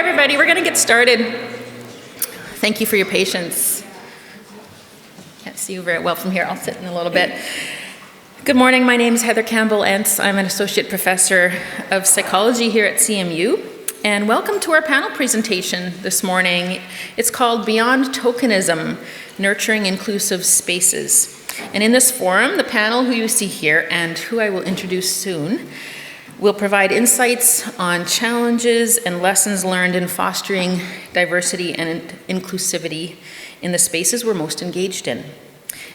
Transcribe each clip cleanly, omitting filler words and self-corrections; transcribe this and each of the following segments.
everybody. We're going to get started. Thank you for your patience. Can't see you very well from here. I'll sit in a little bit. Good morning. My name is Heather Campbell-Entz. I'm an associate professor of psychology here at CMU. And welcome to our panel presentation this morning. It's called Beyond Tokenism, Nurturing Inclusive Spaces. And in this forum, the panel who you see here and who I will introduce soon will provide insights on challenges and lessons learned in fostering diversity and inclusivity in the spaces we're most engaged in.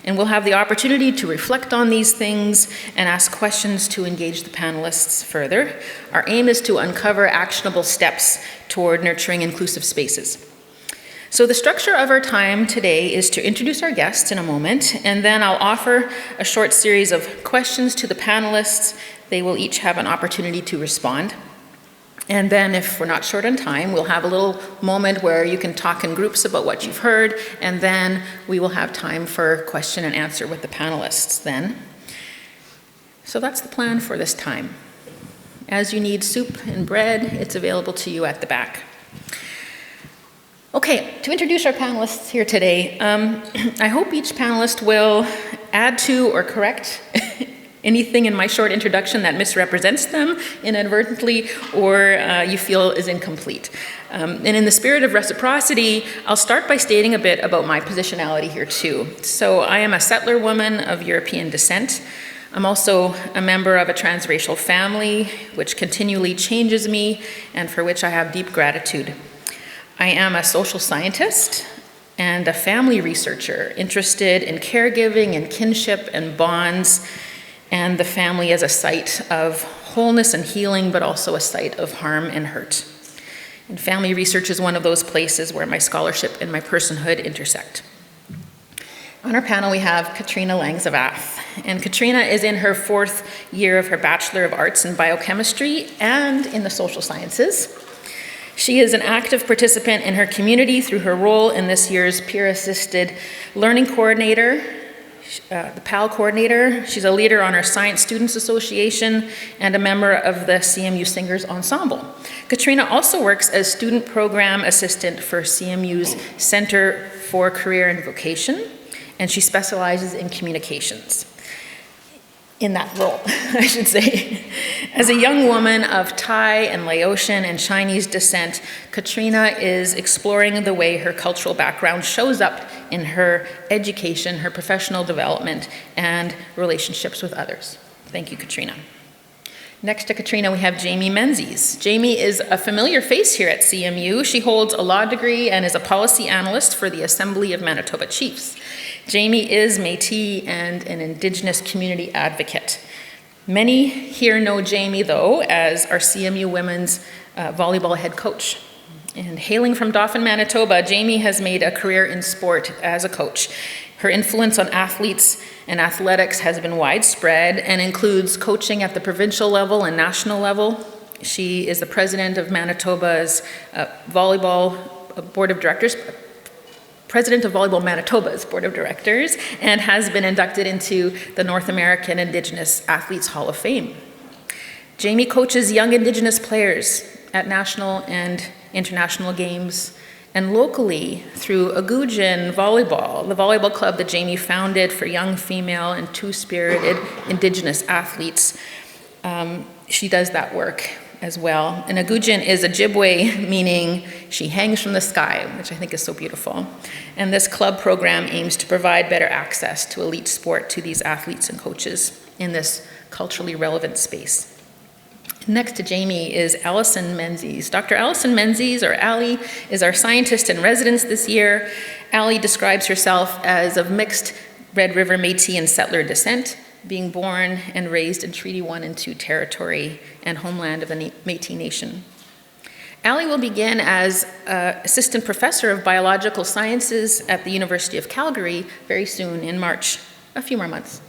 And we'll have the opportunity to reflect on these things and ask questions to engage the panelists further. Our aim is to uncover actionable steps toward nurturing inclusive spaces. So the structure of our time today is to introduce our guests in a moment, and then I'll offer a short series of questions to the panelists. They will each have an opportunity to respond. And then if we're not short on time, we'll have a little moment where you can talk in groups about what you've heard, and then we will have time for question and answer with the panelists then. So that's the plan for this time. As you need soup and bread, it's available to you at the back. Okay, to introduce our panelists here today, I hope each panelist will add to or correct anything in my short introduction that misrepresents them inadvertently or you feel is incomplete. And in the spirit of reciprocity, I'll start by stating a bit about my positionality here too. So I am a settler woman of European descent. I'm also a member of a transracial family, which continually changes me and for which I have deep gratitude. I am a social scientist and a family researcher interested in caregiving and kinship and bonds, and the family as a site of wholeness and healing, but also a site of harm and hurt. And family research is one of those places where my scholarship and my personhood intersect. On our panel, we have Katrina Lengsavath. And Katrina is in her 4th year of her Bachelor of Arts in Biochemistry and in the Social Sciences. She is an active participant in her community through her role in this year's peer-assisted learning coordinator, the PAL coordinator. She's a leader on our Science Students Association and a member of the CMU Singers Ensemble. Katrina also works as student program assistant for CMU's Center for Career and Vocation, and she specializes in communications. In that role, I should say. As a young woman of Thai and Laotian and Chinese descent, Katrina is exploring the way her cultural background shows up in her education, her professional development, and relationships with others. Thank you, Katrina. Next to Katrina, we have Jayme Menzies. Jayme is a familiar face here at CMU. She holds a law degree and is a policy analyst for the Assembly of Manitoba Chiefs. Jayme is Métis and an Indigenous community advocate. Many here know Jayme, though, as our CMU women's volleyball head coach. And hailing from Dauphin, Manitoba, Jayme has made a career in sport as a coach. Her influence on athletes and athletics has been widespread and includes coaching at the provincial level and national level. She is the president of Manitoba's volleyball board of directors, president of Volleyball Manitoba's board of directors, and has been inducted into the North American Indigenous Athletes Hall of Fame. Jayme coaches young Indigenous players at national and international games, and locally through Agujin Volleyball, the volleyball club that Jayme founded for young female and two-spirited Indigenous athletes. She does that work as well. And Agujin is Ojibwe, meaning she hangs from the sky, which I think is so beautiful. And this club program aims to provide better access to elite sport to these athletes and coaches in this culturally relevant space. Next to Jayme is Allyson Menzies. Dr. Allyson Menzies, or Ally, is our scientist in residence this year. Ally describes herself as of mixed Red River Métis and settler descent, being born and raised in Treaty 1 and 2 territory and homeland of the Métis Nation. Ally will begin as assistant professor of biological sciences at the University of Calgary very soon in March, a few more months.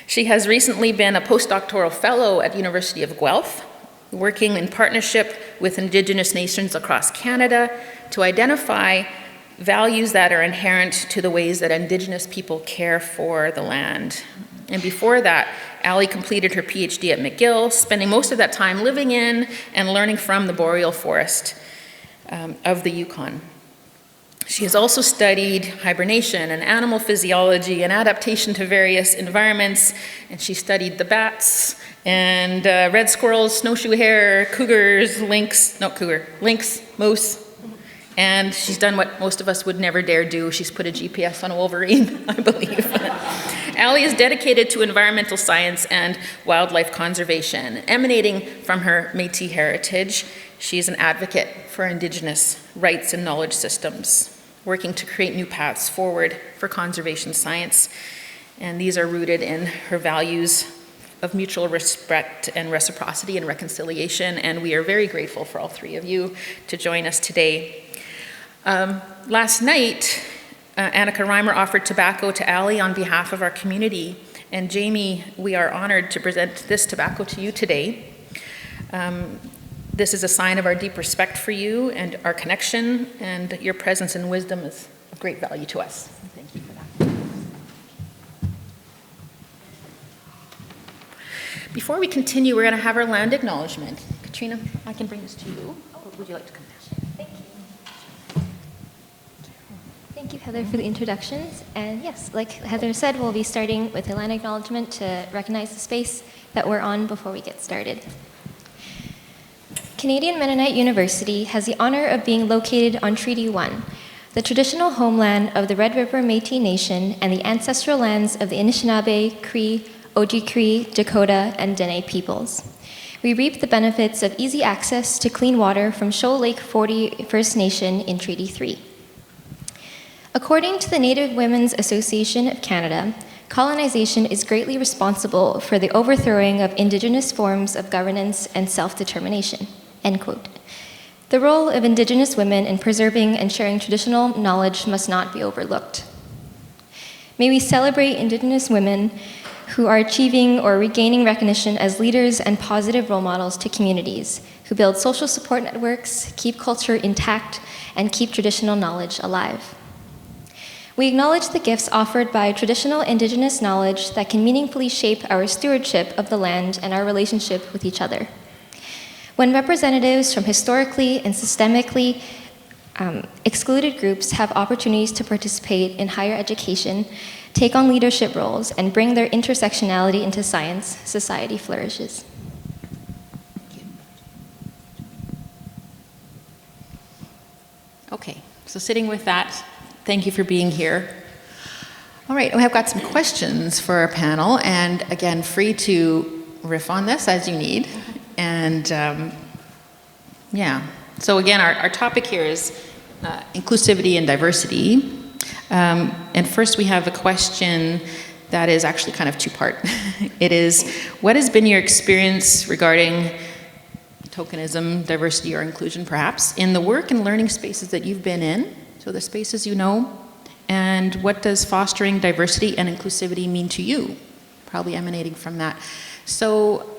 She has recently been a postdoctoral fellow at University of Guelph, working in partnership with Indigenous nations across Canada to identify values that are inherent to the ways that Indigenous people care for the land. And before that, Ally completed her PhD at McGill, spending most of that time living in and learning from the boreal forest. of the Yukon. She has also studied hibernation and animal physiology and adaptation to various environments, and she studied the bats and red squirrels, snowshoe hare, cougars, lynx, moose, and she's done what most of us would never dare do. She's put a GPS on a wolverine, I believe. Ally is dedicated to environmental science and wildlife conservation. Emanating from her Métis heritage, she is an advocate for Indigenous rights and knowledge systems, working to create new paths forward for conservation science. And these are rooted in her values of mutual respect and reciprocity and reconciliation. And we are very grateful for all three of you to join us today. Last night, Annika Reimer offered tobacco to Ally on behalf of our community. And Jayme, we are honored to present this tobacco to you today. This is a sign of our deep respect for you and our connection, and your presence and wisdom is of great value to us. Thank you for that. Before we continue, we're going to have our land acknowledgement. Katrina, I can bring this to you. Or would you like to come down? Thank you. Thank you, Heather, for the introductions. And yes, like Heather said, we'll be starting with a land acknowledgement to recognize the space that we're on before we get started. Canadian Mennonite University has the honor of being located on Treaty 1, the traditional homeland of the Red River Métis Nation and the ancestral lands of the Anishinaabe, Cree, Oji-Cree, Dakota, and Dene peoples. We reap the benefits of easy access to clean water from Shoal Lake 40 First Nation in Treaty 3. According to the Native Women's Association of Canada, colonization is greatly responsible for the overthrowing of Indigenous forms of governance and self-determination. End quote. The role of Indigenous women in preserving and sharing traditional knowledge must not be overlooked. May we celebrate Indigenous women who are achieving or regaining recognition as leaders and positive role models to communities, who build social support networks, keep culture intact, and keep traditional knowledge alive. We acknowledge the gifts offered by traditional Indigenous knowledge that can meaningfully shape our stewardship of the land and our relationship with each other. When representatives from historically and systemically excluded groups have opportunities to participate in higher education, take on leadership roles, and bring their intersectionality into science, society flourishes. Okay, so sitting with that, thank you for being here. All right, we have got some questions for our panel, and again, free to riff on this as you need. And so again, our topic here is inclusivity and diversity. And first we have a question that is actually kind of two-part. It is, what has been your experience regarding tokenism, diversity, or inclusion perhaps, in the work and learning spaces that you've been in, so the spaces you know, and what does fostering diversity and inclusivity mean to you? Probably emanating from that. So,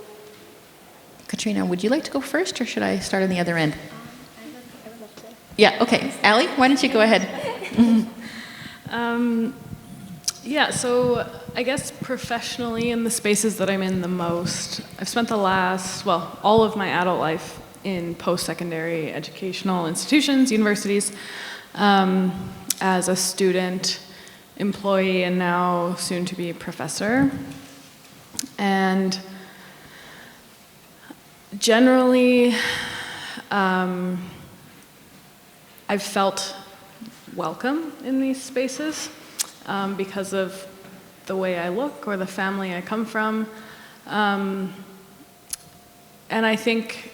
Katrina, would you like to go first, or should I start on the other end? I would love to. Yeah, okay. Ally, why don't you go ahead? So I guess professionally in the spaces that I'm in the most, I've spent the last, all of my adult life in post-secondary educational institutions, universities, as a student, employee, and now soon to be professor. And generally, I've felt welcome in these spaces because of the way I look or the family I come from. And I think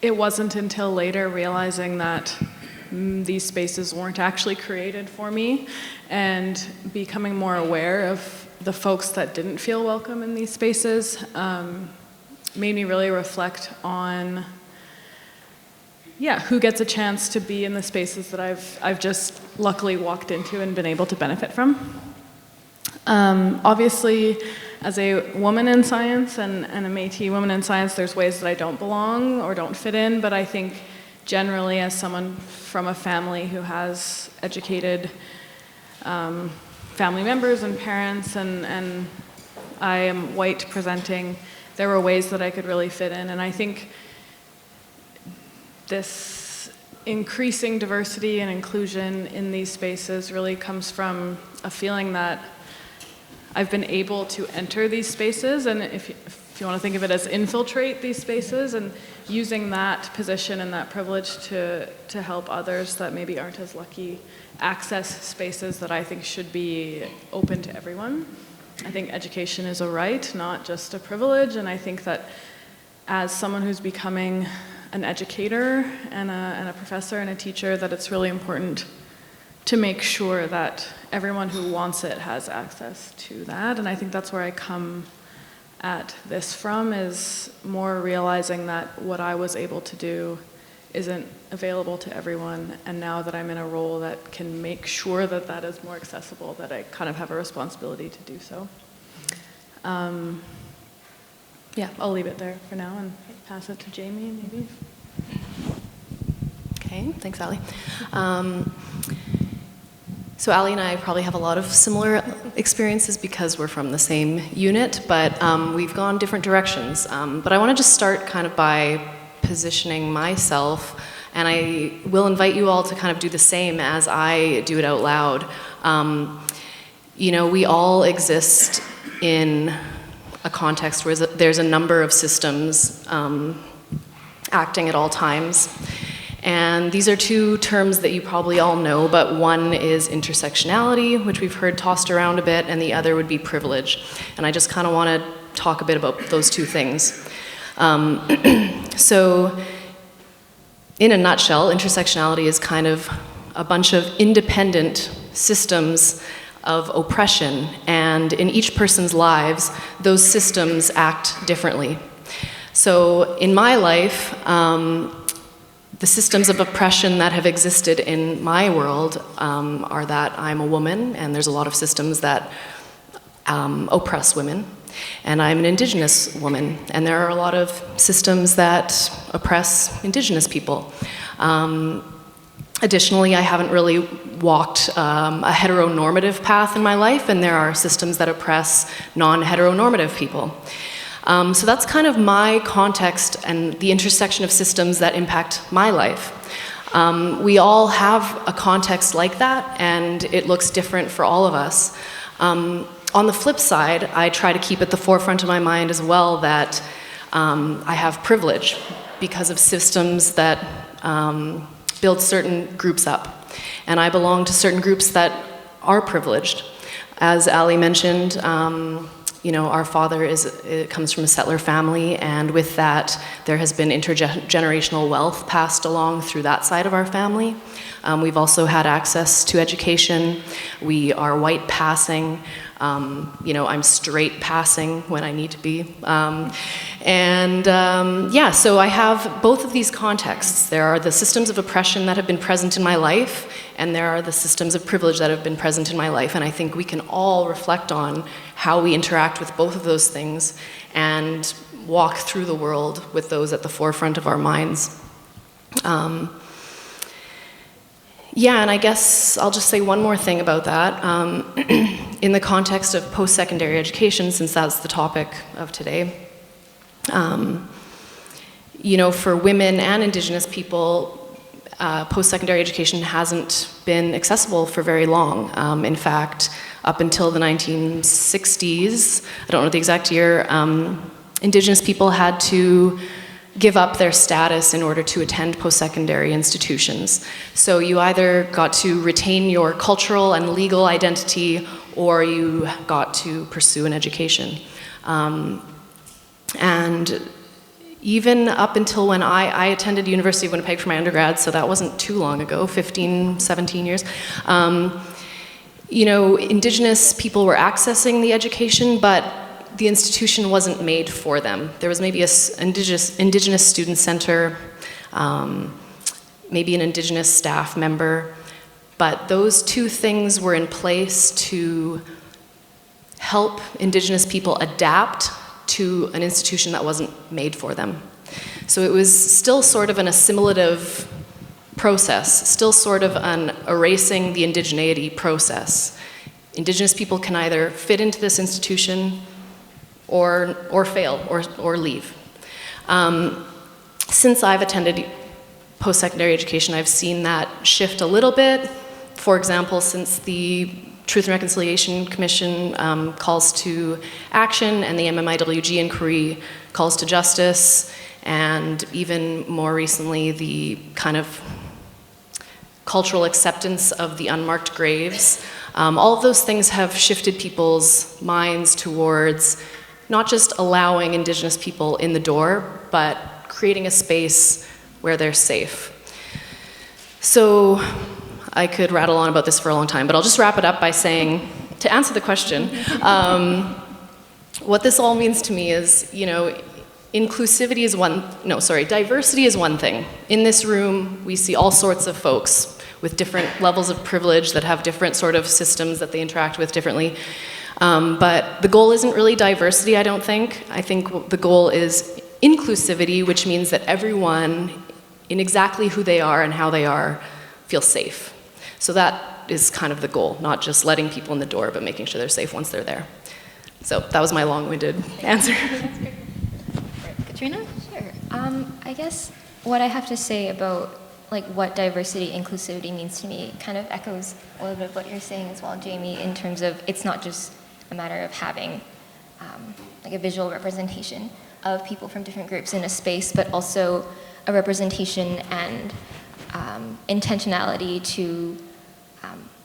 it wasn't until later realizing that these spaces weren't actually created for me, and becoming more aware of the folks that didn't feel welcome in these spaces made me really reflect on who gets a chance to be in the spaces that I've just luckily walked into and been able to benefit from. Obviously, as a woman in science and a Métis woman in science, there's ways that I don't belong or don't fit in, but I think generally as someone from a family who has educated family members and parents, and I am white presenting, there were ways that I could really fit in, and I think this increasing diversity and inclusion in these spaces really comes from a feeling that I've been able to enter these spaces, and if you want to think of it as infiltrate these spaces, and using that position and that privilege to help others that maybe aren't as lucky access spaces that I think should be open to everyone. I think education is a right, not just a privilege, and I think that as someone who's becoming an educator and a professor and a teacher, that it's really important to make sure that everyone who wants it has access to that. And I think that's where I come at this from, is more realizing that what I was able to do isn't available to everyone, and now that I'm in a role that can make sure that that is more accessible, that I kind of have a responsibility to do so. Yeah, I'll leave it there for now and pass it to Jayme, maybe. Okay, thanks, Ally. So Ally and I probably have a lot of similar experiences because we're from the same unit, but we've gone different directions. But I want to just start kind of by positioning myself, and I will invite you all to kind of do the same as I do it out loud. You know, we all exist in a context where there's a number of systems acting at all times. And these are two terms that you probably all know, but one is intersectionality, which we've heard tossed around a bit, and the other would be privilege. And I just kind of want to talk a bit about those two things. So, in a nutshell, intersectionality is kind of a bunch of independent systems of oppression, and in each person's lives, those systems act differently. So, in my life, the systems of oppression that have existed in my world are that I'm a woman, and there's a lot of systems that oppress women. And I'm an Indigenous woman, and there are a lot of systems that oppress Indigenous people. Additionally, I haven't really walked a heteronormative path in my life, and there are systems that oppress non-heteronormative people. So that's kind of my context and the intersection of systems that impact my life. We all have a context like that, and it looks different for all of us. On the flip side, I try to keep at the forefront of my mind as well that I have privilege because of systems that build certain groups up. And I belong to certain groups that are privileged. As Ally mentioned, you know, our father comes from a settler family, and with that, there has been intergenerational wealth passed along through that side of our family. We've also had access to education. We are white passing. You know, I'm straight passing when I need to be. Yeah, so I have both of these contexts. There are the systems of oppression that have been present in my life, and there are the systems of privilege that have been present in my life. And I think we can all reflect on how we interact with both of those things and walk through the world with those at the forefront of our minds. Yeah, and I guess I'll just say one more thing about that. In the context of post-secondary education, since that's the topic of today, you know, for women and Indigenous people, post-secondary education hasn't been accessible for very long. In fact, up until the 1960s, I don't know the exact year, Indigenous people had to give up their status in order to attend post-secondary institutions. So you either got to retain your cultural and legal identity, or you got to pursue an education. And even up until when I attended University of Winnipeg for my undergrad, so that wasn't too long ago, 15, 17 years, you know, Indigenous people were accessing the education, but the institution wasn't made for them. There was maybe an Indigenous student center, maybe an Indigenous staff member, but those two things were in place to help Indigenous people adapt to an institution that wasn't made for them. So it was still sort of an assimilative process, still sort of an erasing the indigeneity process. Indigenous people can either fit into this institution or fail, or leave. Since I've attended post-secondary education, I've seen that shift a little bit. For example, since the Truth and Reconciliation Commission calls to action and the MMIWG inquiry calls to justice, and even more recently the kind of cultural acceptance of the unmarked graves, all of those things have shifted people's minds towards not just allowing Indigenous people in the door, but creating a space where they're safe. So I could rattle on about this for a long time, but I'll just wrap it up by saying, to answer the question, what this all means to me is, diversity is one thing. In this room, we see all sorts of folks with different levels of privilege that have different sort of systems that they interact with differently. But the goal isn't really diversity, I don't think. I think the goal is inclusivity, which means that everyone, in exactly who they are and how they are, feel safe. So that is kind of the goal, not just letting people in the door, but making sure they're safe once they're there. So that was my long-winded answer. Katrina? Sure. I guess what I have to say about what diversity, inclusivity means to me kind of echoes a little bit of what you're saying as well, Jayme, in terms of it's not just a matter of having a visual representation of people from different groups in a space, but also a representation and intentionality to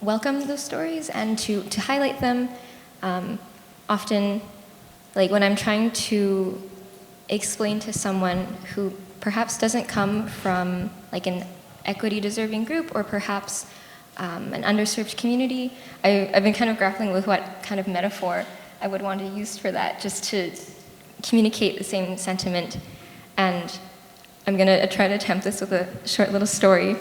welcome those stories and to highlight them. Often, when I'm trying to explain to someone who perhaps doesn't come from an equity-deserving group or perhaps an underserved community, I've been kind of grappling with what kind of metaphor I would want to use for that, just to communicate the same sentiment. And I'm going to try to attempt this with a short little story.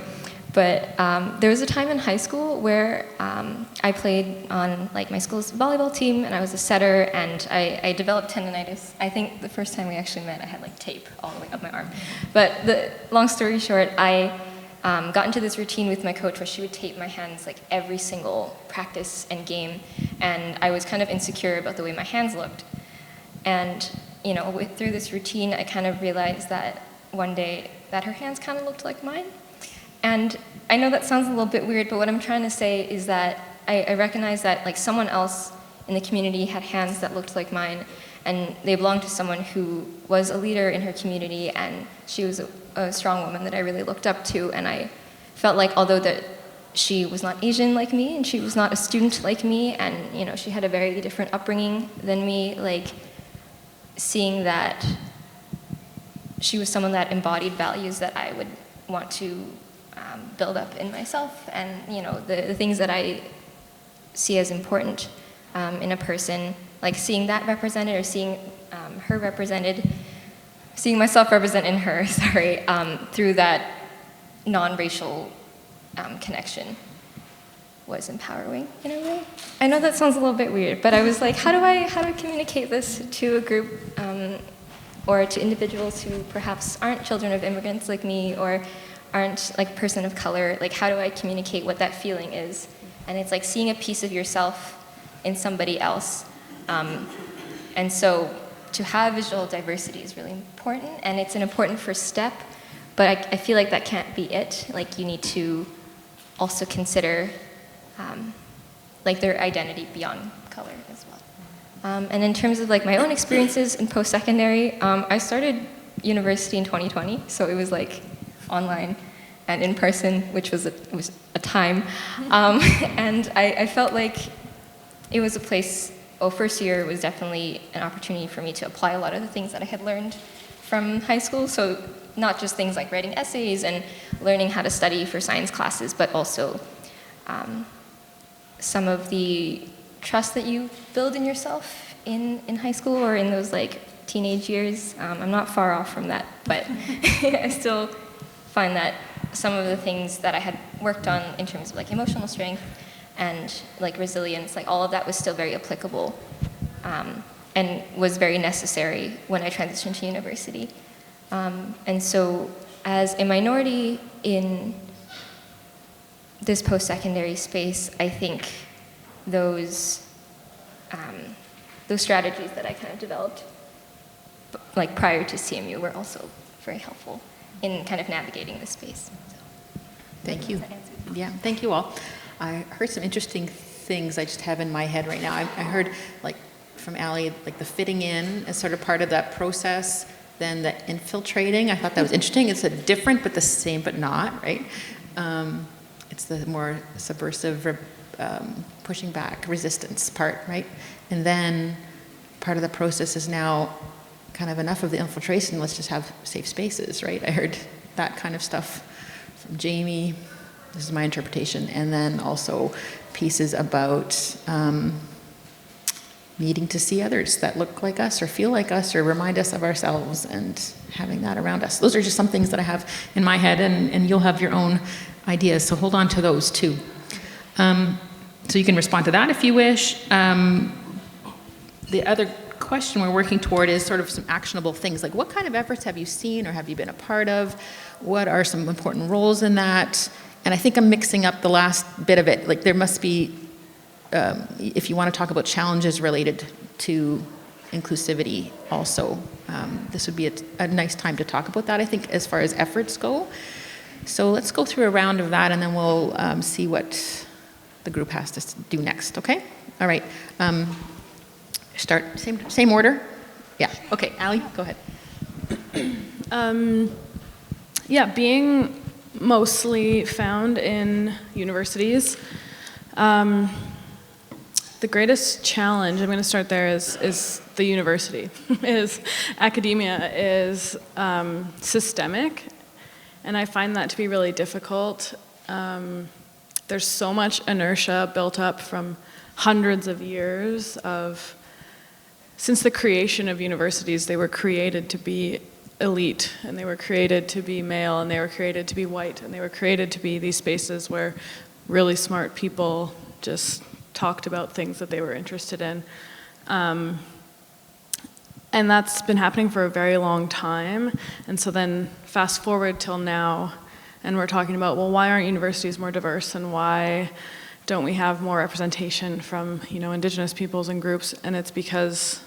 But there was a time in high school where I played on my school's volleyball team, and I was a setter, and I developed tendonitis. I think the first time we actually met, I had tape all the way up my arm. But the long story short, I got into this routine with my coach where she would tape my hands every single practice and game, and I was kind of insecure about the way my hands looked. And through this routine, I kind of realized that one day that her hands kind of looked like mine. And I know that sounds a little bit weird, but what I'm trying to say is that I recognize that someone else in the community had hands that looked like mine, and they belonged to someone who was a leader in her community, and she was a strong woman that I really looked up to. And I felt although that she was not Asian like me, and she was not a student like me, and she had a very different upbringing than me, seeing that she was someone that embodied values that I would want to build up in myself, and the things that I see as important in a person, seeing that represented or seeing her represented, seeing myself represent in her, through that non-racial connection was empowering in a way. I know that sounds a little bit weird, but I was how do I communicate this to a group or to individuals who perhaps aren't children of immigrants like me or aren't person of color? How do I communicate what that feeling is? And it's seeing a piece of yourself in somebody else. And so to have visual diversity is really important, and it's an important first step, but I feel that can't be it. You need to also consider their identity beyond color as well. And in terms of my own experiences in post-secondary, I started university in 2020, so it was online and in person, which was a time. And I felt it was a place, first year was definitely an opportunity for me to apply a lot of the things that I had learned from high school. So not just things like writing essays and learning how to study for science classes, but also some of the trust that you build in yourself in high school or in those teenage years. I'm not far off from that, but I still find that some of the things that I had worked on in terms of emotional strength and resilience, all of that was still very applicable and was very necessary when I transitioned to university. And so as a minority in this post-secondary space, I think those strategies that I kind of developed prior to CMU were also very helpful. in kind of navigating this space. So, Thank you. does that answer? Yeah, thank you all. I heard some interesting things I just have in my head right now. I heard, like, from Ally, like the fitting in as sort of part of that process, then the infiltrating. I thought that was interesting. It's a different but the same but not, right? It's the more subversive, pushing back, resistance part, right? And then part of the process is now kind of enough of the infiltration, let's just have safe spaces, right? I heard that kind of stuff from Jayme. This is my interpretation. And then also pieces about needing to see others that look like us or feel like us or remind us of ourselves and having that around us. Those are just some things that I have in my head, and you'll have your own ideas, so hold on to those too. So you can respond to that if you wish. The other question we're working toward is sort of some actionable things, like what kind of efforts have you seen or have you been a part of? What are some important roles in that? And I think I'm mixing up the last bit of it. Like there must be, if you want to talk about challenges related to inclusivity also, this would be a nice time to talk about that, I think, as far as efforts go. So let's go through a round of that and then we'll see what the group has to do next, okay? All right. Start, same order? Yeah, okay, Ally, go ahead. Yeah, being mostly found in universities, the greatest challenge, I'm going to start there, is the university, is academia is systemic, and I find that to be really difficult. There's so much inertia built up from hundreds of years of, since the creation of universities, they were created to be elite, and they were created to be male, and they were created to be white, and they were created to be these spaces where really smart people just talked about things that they were interested in. And that's been happening for a very long time. And so then fast forward till now, and we're talking about, well, why aren't universities more diverse, and why don't we have more representation from, Indigenous peoples and groups? And it's because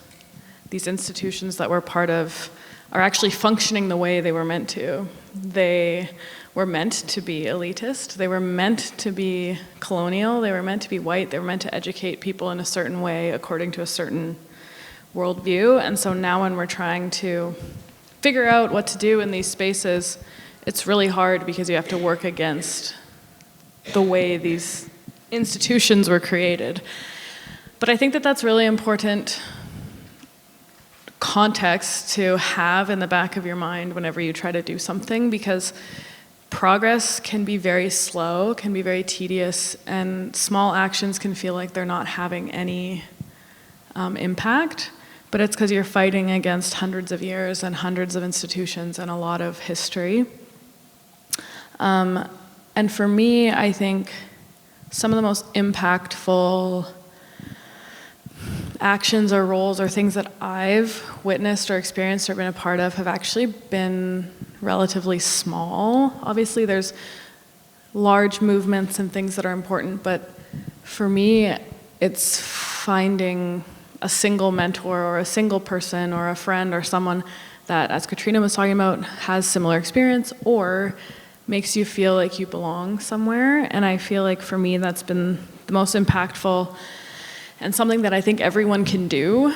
these institutions that we're part of are actually functioning the way they were meant to. They were meant to be elitist. They were meant to be colonial. They were meant to be white. They were meant to educate people in a certain way according to a certain worldview. And so now when we're trying to figure out what to do in these spaces, it's really hard because you have to work against the way these institutions were created. But I think that that's really important context to have in the back of your mind whenever you try to do something, because progress can be very slow, can be very tedious, and small actions can feel like they're not having any impact, but it's because you're fighting against hundreds of years and hundreds of institutions and a lot of history. And for me, I think some of the most impactful actions or roles or things that I've witnessed or experienced or been a part of have actually been relatively small. Obviously, there's large movements and things that are important, but for me, it's finding a single mentor or a single person or a friend or someone that, as Katrina was talking about, has similar experience or makes you feel like you belong somewhere. And I feel like for me, that's been the most impactful and something that I think everyone can do.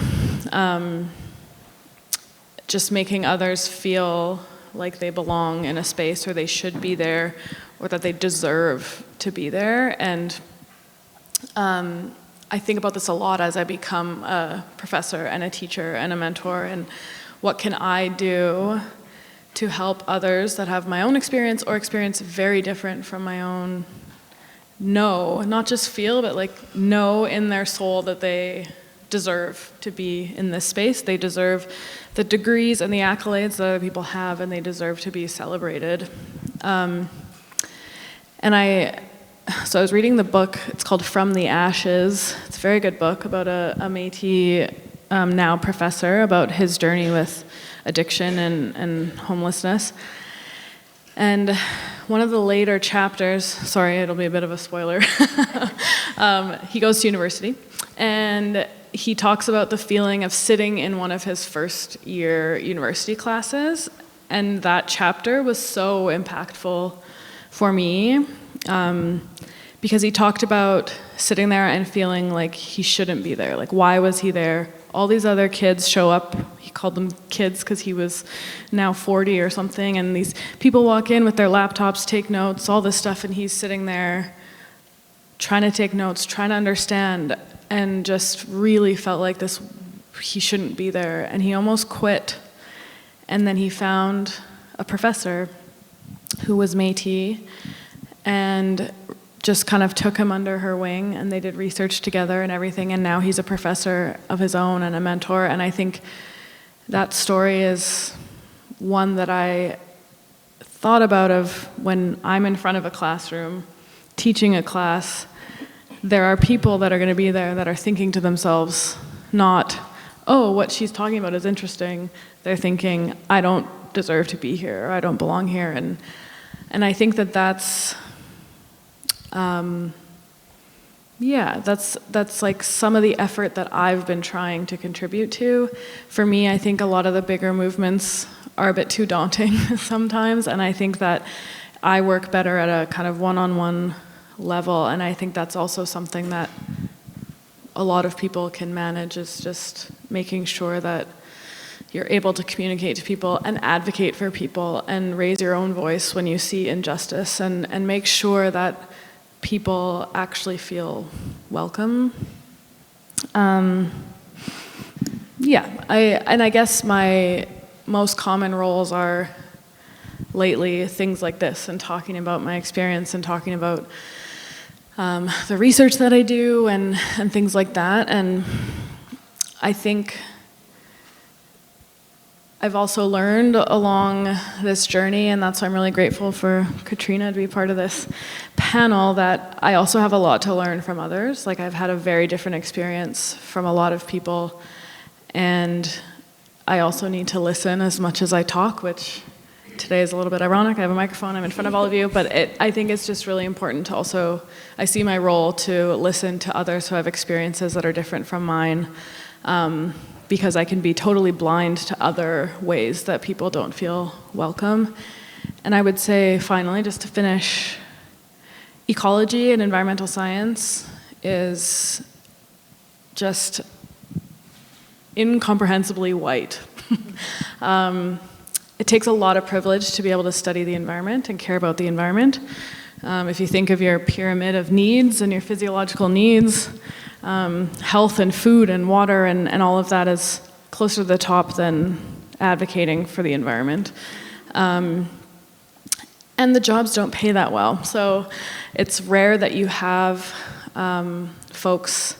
Just making others feel like they belong in a space, or they should be there, or that they deserve to be there. And I think about this a lot as I become a professor and a teacher and a mentor, and what can I do to help others that have my own experience or experience very different from my own know, not just feel, but like know in their soul that they deserve to be in this space. They deserve the degrees and the accolades that other people have, and they deserve to be celebrated. So I was reading the book, it's called From the Ashes. It's a very good book about a Métis now professor, about his journey with addiction and homelessness. And one of the later chapters, sorry, it'll be a bit of a spoiler, he goes to university, and he talks about the feeling of sitting in one of his first year university classes And that chapter was so impactful for me, because he talked about sitting there and feeling like he shouldn't be there. Like, why was he there? All these other kids show up. He called them kids because he was now 40 or something, and these people walk in with their laptops, take notes, all this stuff, and he's sitting there trying to take notes, trying to understand, and just really felt like he shouldn't be there. And he almost quit. And then he found a professor who was Métis and just kind of took him under her wing, and they did research together and everything, and now he's a professor of his own and a mentor. And I think that story is one that I thought about of when I'm in front of a classroom teaching a class. There are people that are going to be there that are thinking to themselves, not, oh, what she's talking about is interesting. They're thinking, I don't deserve to be here, or I don't belong here. And I think that's that's like some of the effort that I've been trying to contribute to. For me, I think a lot of the bigger movements are a bit too daunting sometimes, and I think that I work better at a kind of one-on-one level, and I think that's also something that a lot of people can manage, is just making sure that you're able to communicate to people and advocate for people and raise your own voice when you see injustice, and make sure that people actually feel welcome. I guess my most common roles are lately things like this, and talking about my experience and talking about the research that I do and things like that. And I think I've also learned along this journey, and that's why I'm really grateful for Katrina to be part of this panel, that I also have a lot to learn from others. Like, I've had a very different experience from a lot of people, and I also need to listen as much as I talk, which today is a little bit ironic. I have a microphone, I'm in front of all of you, but I think it's just really important to also, I see my role to listen to others who have experiences that are different from mine, because I can be totally blind to other ways that people don't feel welcome. And I would say, finally, just to finish, ecology and environmental science is just incomprehensibly white. It takes a lot of privilege to be able to study the environment and care about the environment. If you think of your pyramid of needs and your physiological needs, health and food and water and all of that is closer to the top than advocating for the environment. And the jobs don't pay that well. So it's rare that you have folks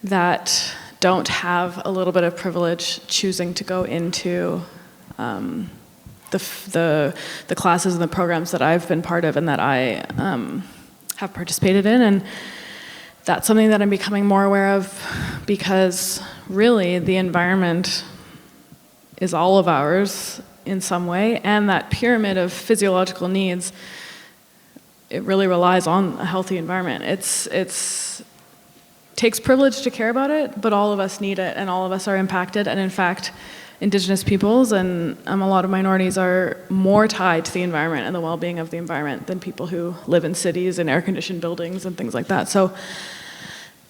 that don't have a little bit of privilege choosing to go into the classes and the programs that I've been part of and that I have participated in. And that's something that I'm becoming more aware of, because really the environment is all of ours in some way, and that pyramid of physiological needs, it really relies on a healthy environment. It takes privilege to care about it, but all of us need it, and all of us are impacted. And in fact, Indigenous peoples and a lot of minorities are more tied to the environment and the well-being of the environment than people who live in cities and air-conditioned buildings and things like that. So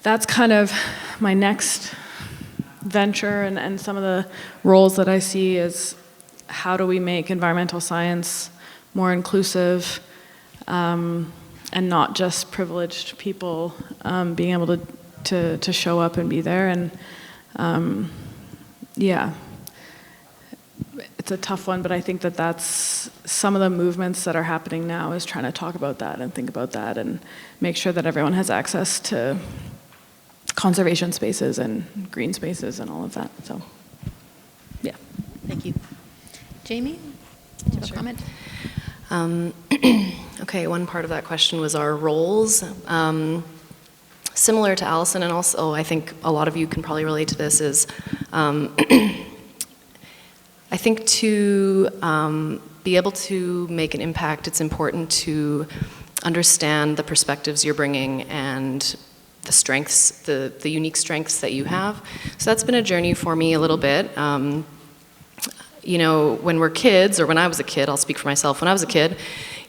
that's kind of my next venture, and some of the roles that I see is how do we make environmental science more inclusive, and not just privileged people being able to show up and be there. And it's a tough one, but I think that's some of the movements that are happening now, is trying to talk about that and think about that and make sure that everyone has access to conservation spaces and green spaces and all of that. So, yeah. Thank you. Jayme, do you have a comment? Okay, one part of that question was our roles. Similar to Allyson, and also I think a lot of you can probably relate to this, is I think to be able to make an impact, it's important to understand the perspectives you're bringing and the strengths, the unique strengths that you have. So that's been a journey for me a little bit. when we're kids, or when I was a kid, I'll speak for myself, when I was a kid,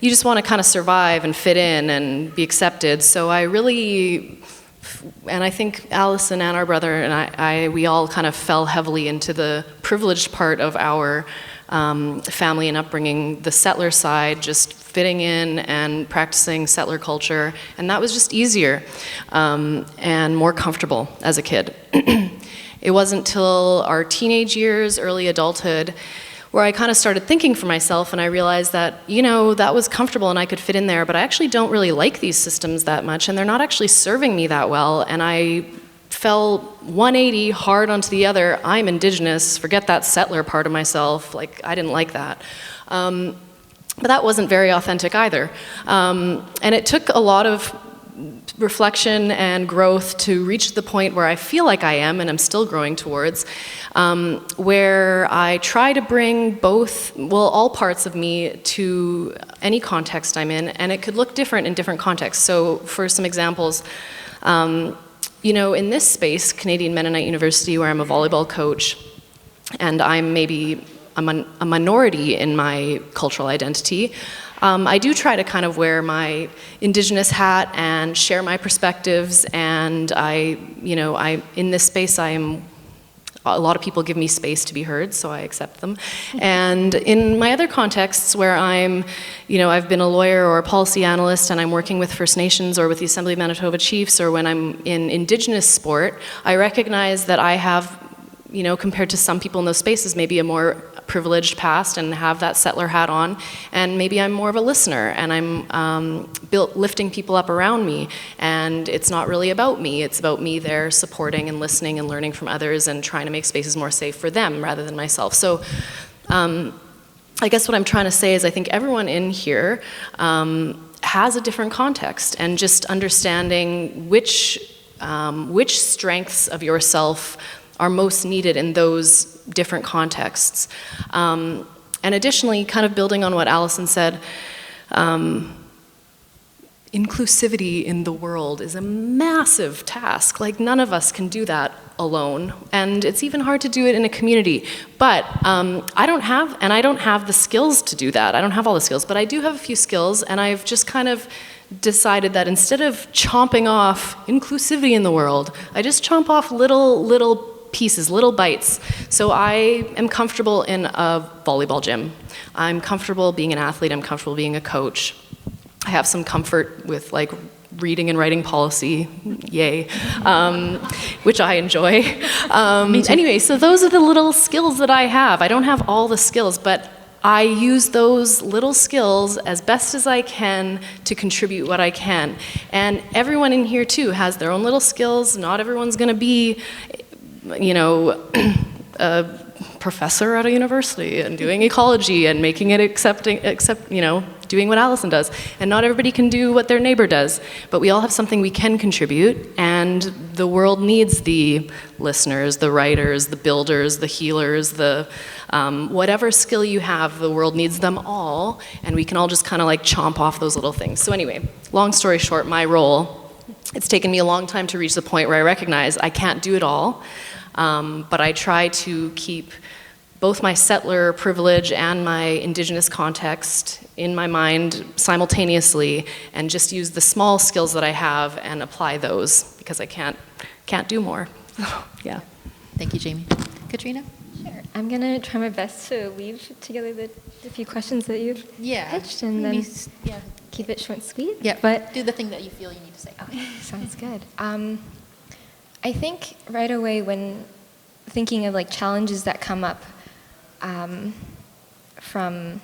you just want to kind of survive and fit in and be accepted. So I really, and I think Allyson and our brother and we all kind of fell heavily into the privileged part of our family and upbringing, the settler side, just fitting in and practicing settler culture, and that was just easier and more comfortable as a kid. It wasn't till our teenage years, early adulthood, where I kind of started thinking for myself, and I realized that, that was comfortable and I could fit in there, but I actually don't really like these systems that much, and they're not actually serving me that well, and I fell 180 hard onto the other. I'm Indigenous, forget that settler part of myself, like, I didn't like that. But that wasn't very authentic either. And it took a lot of reflection and growth to reach the point where I feel like I am, and I'm still growing towards, where I try to bring all parts of me to any context I'm in, and it could look different in different contexts. So for some examples, in this space, Canadian Mennonite University, where I'm a volleyball coach, and I'm maybe a minority in my cultural identity, I do try to kind of wear my Indigenous hat and share my perspectives, and in this space a lot of people give me space to be heard, so I accept them. And in my other contexts where I've been a lawyer or a policy analyst and I'm working with First Nations or with the Assembly of Manitoba Chiefs, or when I'm in Indigenous sport, I recognize that I have, compared to some people in those spaces, maybe a more privileged past and have that settler hat on, and maybe I'm more of a listener, and I'm lifting people up around me, and it's not really about me, it's about me there supporting and listening and learning from others and trying to make spaces more safe for them rather than myself. So I guess what I'm trying to say is I think everyone in here has a different context, and just understanding which strengths of yourself are most needed in those different contexts. And additionally, kind of building on what Allyson said, inclusivity in the world is a massive task. Like, none of us can do that alone, and it's even hard to do it in a community. But I don't have the skills to do that. I don't have all the skills, but I do have a few skills, and I've just kind of decided that instead of chomping off inclusivity in the world, I just chomp off little pieces, little bites. So I am comfortable in a volleyball gym. I'm comfortable being an athlete. I'm comfortable being a coach. I have some comfort with reading and writing policy, yay, which I enjoy. Anyway, so those are the little skills that I have. I don't have all the skills, but I use those little skills as best as I can to contribute what I can. And everyone in here too has their own little skills. Not everyone's gonna be a professor at a university and doing ecology and making it doing what Allyson does. And not everybody can do what their neighbor does, but we all have something we can contribute, and the world needs the listeners, the writers, the builders, the healers, whatever skill you have, the world needs them all, and we can all just kind of chomp off those little things. So anyway, long story short, my role, it's taken me a long time to reach the point where I recognize I can't do it all, but I try to keep both my settler privilege and my Indigenous context in my mind simultaneously, and just use the small skills that I have and apply those, because I can't do more. Yeah. Thank you, Jayme. Katrina? Sure. I'm going to try my best to weave together the few questions that you've pitched, and then keep it short and sweet. Yeah, but do the thing that you feel you need to say. Okay, sounds good. I think right away when thinking of challenges that come up from,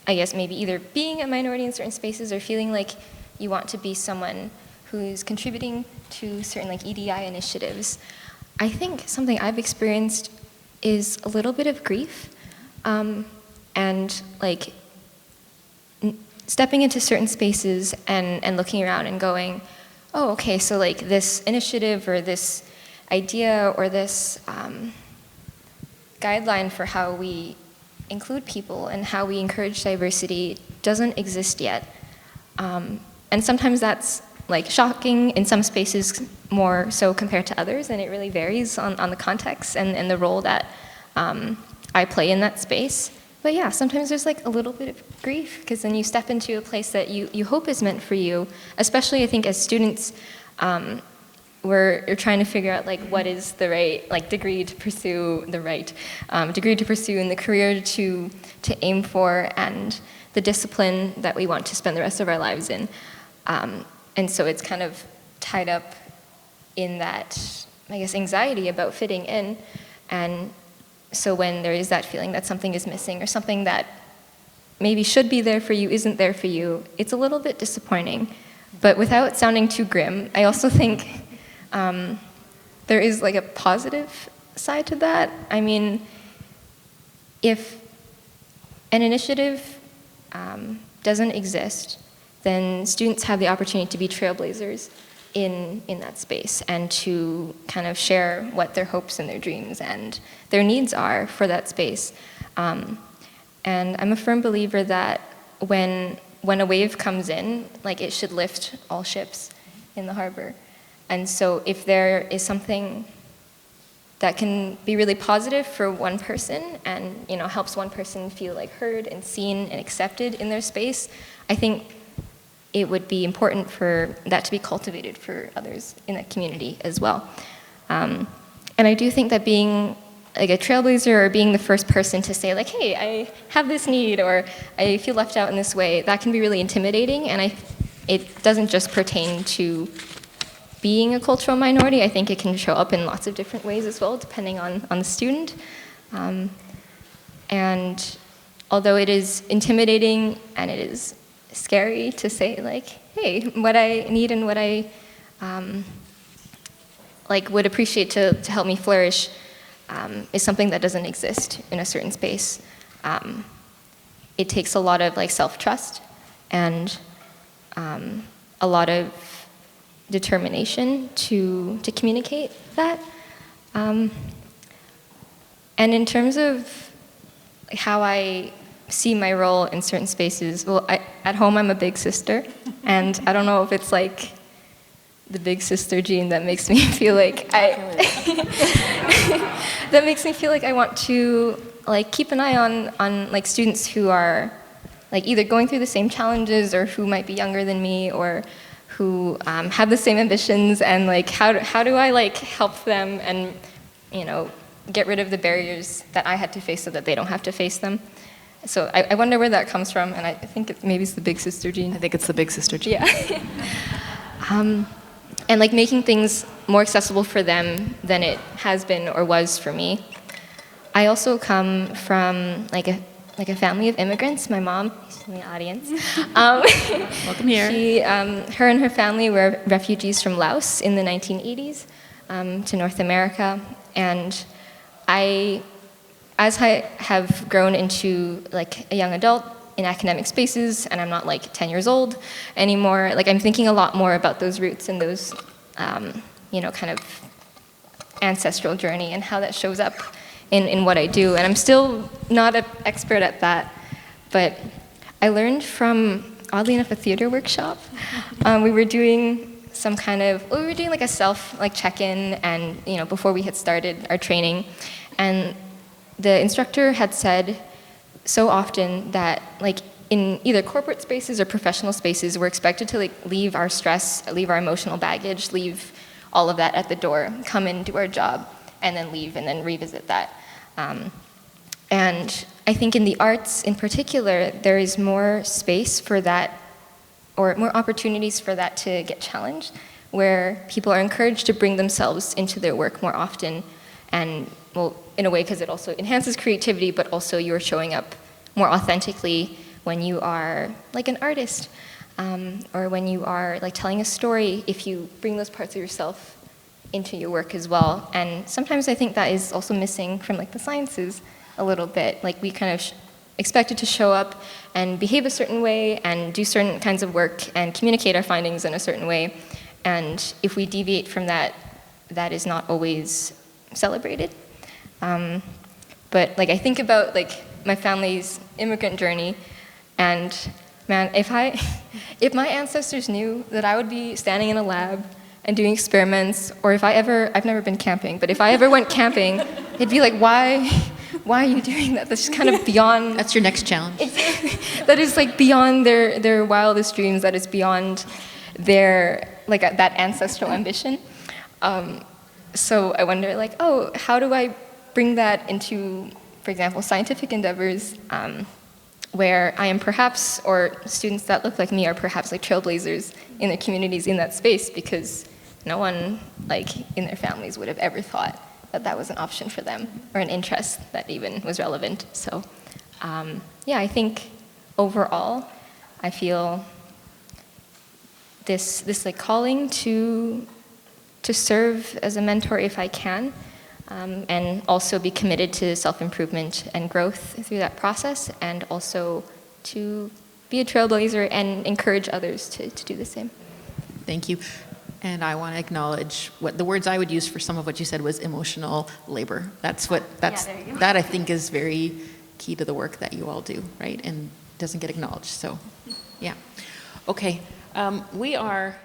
I guess, maybe either being a minority in certain spaces or feeling like you want to be someone who's contributing to certain EDI initiatives, I think something I've experienced is a little bit of grief, and stepping into certain spaces and looking around and going, oh, okay, so this initiative or this idea or this guideline for how we include people and how we encourage diversity doesn't exist yet. And sometimes that's shocking in some spaces, more so compared to others, and it really varies on the context and the role that I play in that space. But yeah, sometimes there's like a little bit of grief, because then you step into a place that you hope is meant for you, especially I think as students, you're trying to figure out like what is the right like degree to pursue, the right degree to pursue, and the career to aim for, and the discipline that we want to spend the rest of our lives in. And so it's kind of tied up in that, I guess, anxiety about fitting in. And so when there is that feeling that something is missing, or something that maybe should be there for you isn't there for you, it's a little bit disappointing. But without sounding too grim, I also think there is like a positive side to that. I mean, if an initiative doesn't exist, then students have the opportunity to be trailblazers in that space, and to kind of share what their hopes and their dreams and their needs are for that space. And I'm a firm believer that when a wave comes in, like, it should lift all ships in the harbor. And so if there is something that can be really positive for one person, and helps one person feel like heard and seen and accepted in their space, I think it would be important for that to be cultivated for others in that community as well. And I do think that being like a trailblazer, or being the first person to say like, hey, I have this need, or I feel left out in this way, that can be really intimidating. And it doesn't just pertain to being a cultural minority. I think it can show up in lots of different ways as well, depending on the student. And although it is intimidating and it is scary to say like, hey, what I need and what I would appreciate to help me flourish is something that doesn't exist in a certain space. It takes a lot of like self-trust and a lot of determination to communicate that. And in terms of how I see my role in certain spaces, well, at home I'm a big sister, and I don't know if it's like the big sister gene that makes me feel like that makes me feel like I want to like keep an eye on like students who are like either going through the same challenges, or who might be younger than me, or who have the same ambitions, and like how do I like help them and get rid of the barriers that I had to face so that they don't have to face them. So I wonder where that comes from, and I think maybe it's the big sister gene. I think it's the big sister gene. Yeah. And like making things more accessible for them than it has been or was for me. I also come from like a family of immigrants. My mom, she's in the audience. Welcome here. Her and her family were refugees from Laos in the 1980s to North America, and as I have grown into like a young adult in academic spaces, and I'm not like 10 years old anymore, like I'm thinking a lot more about those roots and those, kind of ancestral journey, and how that shows up in what I do. And I'm still not an expert at that, but I learned from, oddly enough, a theater workshop. We were doing like a self like check-in, and before we had started our training, and the instructor had said so often that like in either corporate spaces or professional spaces, we're expected to like leave our stress, leave our emotional baggage, leave all of that at the door, come in, do our job, and then leave, and then revisit that. And I think in the arts in particular, there is more space for that, or more opportunities for that to get challenged, where people are encouraged to bring themselves into their work more often, and well, in a way, because it also enhances creativity, but also you're showing up more authentically when you are like an artist, or when you are like telling a story, if you bring those parts of yourself into your work as well. And sometimes I think that is also missing from like the sciences a little bit. Like we kind of expected to show up and behave a certain way and do certain kinds of work and communicate our findings in a certain way. And if we deviate from that, that is not always celebrated. But like I think about like my family's immigrant journey, and man, if my ancestors knew that I would be standing in a lab and doing experiments, or I've never been camping, but if I ever went camping, it'd be like, why why are you doing that? That's just kind of beyond. That's your next challenge. That is like beyond their wildest dreams. That is beyond their like that ancestral ambition. So I wonder, like, oh, how do I bring that into, for example, scientific endeavors, where I am perhaps, or students that look like me are perhaps like trailblazers in their communities in that space, because no one like in their families would have ever thought that that was an option for them or an interest that even was relevant. So yeah, I think overall I feel this like calling to serve as a mentor if I can, and also be committed to self-improvement and growth through that process, and also to be a trailblazer and encourage others to do the same. Thank you. And I want to acknowledge what the words I would use for some of what you said was emotional labor. That I think is very key to the work that you all do, right? And doesn't get acknowledged. So, yeah. Okay. We are